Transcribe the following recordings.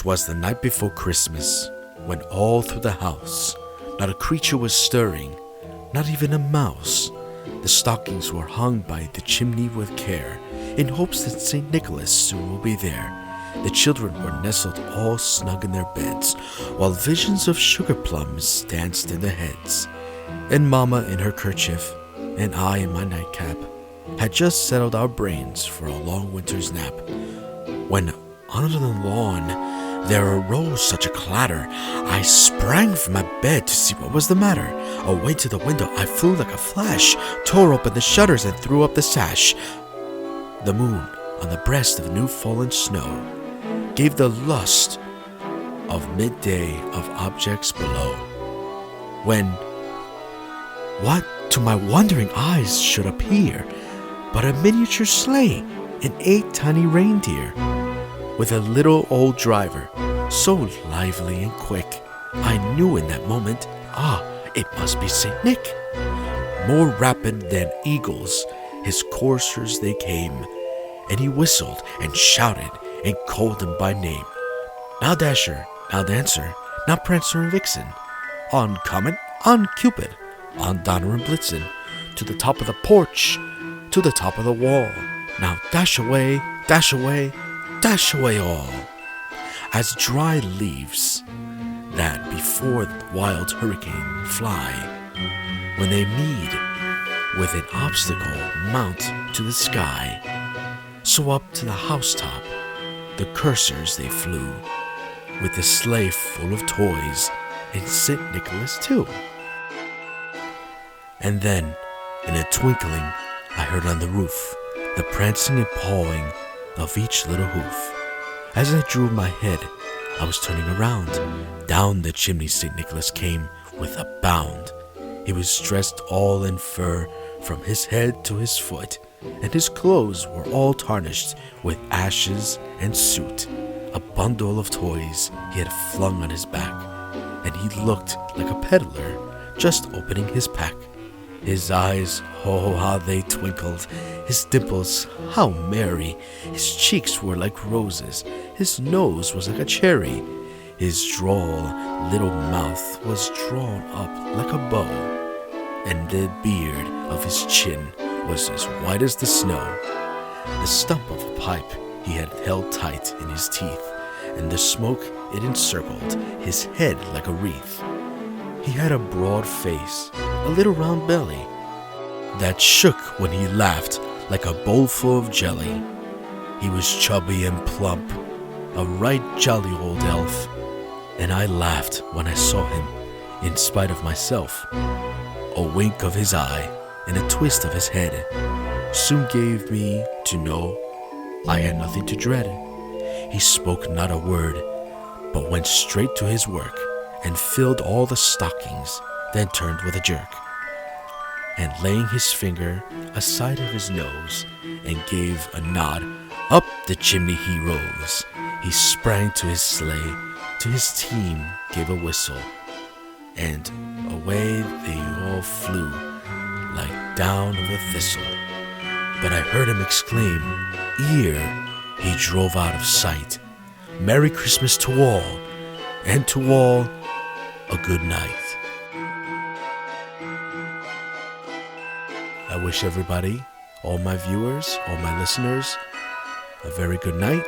'Twas the night before Christmas, when all through the house not a creature was stirring, not even a mouse. The stockings were hung by the chimney with care, in hopes that St. Nicholas soon will be there. The children were nestled all snug in their beds, while visions of sugar plums danced in their heads. And Mama in her kerchief, and I in my nightcap, had just settled our brains for a long winter's nap, when under the lawn there arose such a clatter. I sprang from my bed to see what was the matter. Away to the window I flew like a flash, tore open the shutters and threw up the sash. The moon, on the breast of new-fallen snow, gave the lust of midday of objects below. When what to my wondering eyes should appear but a miniature sleigh and 8 tiny reindeer, with a little old driver, so lively and quick, I knew in that moment, it must be St. Nick. More rapid than eagles, his coursers they came, and he whistled and shouted and called them by name. Now Dasher, now Dancer, now Prancer and Vixen, on Comet, on Cupid, on Donner and Blitzen, to the top of the porch, to the top of the wall. Now dash away, dash away, dash away all, as dry leaves that before the wild hurricane fly, when they meet with an obstacle mount to the sky. So up to the housetop the coursers they flew, with the sleigh full of toys, and St. Nicholas too. And then, in a twinkling, I heard on the roof the prancing and pawing of each little hoof. As I drew my head, I was turning around. Down the chimney St. Nicholas came with a bound. He was dressed all in fur from his head to his foot, and his clothes were all tarnished with ashes and soot. A bundle of toys he had flung on his back, and he looked like a peddler just opening his pack. His eyes, oh, how they twinkled, his dimples, how merry, his cheeks were like roses, his nose was like a cherry, his droll little mouth was drawn up like a bow, and the beard of his chin was as white as the snow. The stump of a pipe he had held tight in his teeth, and the smoke it encircled his head like a wreath. He had a broad face, a little round belly, that shook when he laughed like a bowlful of jelly. He was chubby and plump, a right jolly old elf, and I laughed when I saw him, in spite of myself. A wink of his eye and a twist of his head soon gave me to know I had nothing to dread. He spoke not a word, but went straight to his work, and filled all the stockings, then turned with a jerk, and laying his finger aside of his nose, and gave a nod, up the chimney he rose. He sprang to his sleigh, to his team gave a whistle, and away they all flew like down of a thistle. But I heard him exclaim, ere he drove out of sight, Merry Christmas to all, and to all a good night. I wish everybody, all my viewers, all my listeners, a very good night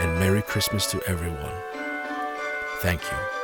and Merry Christmas to everyone. Thank you.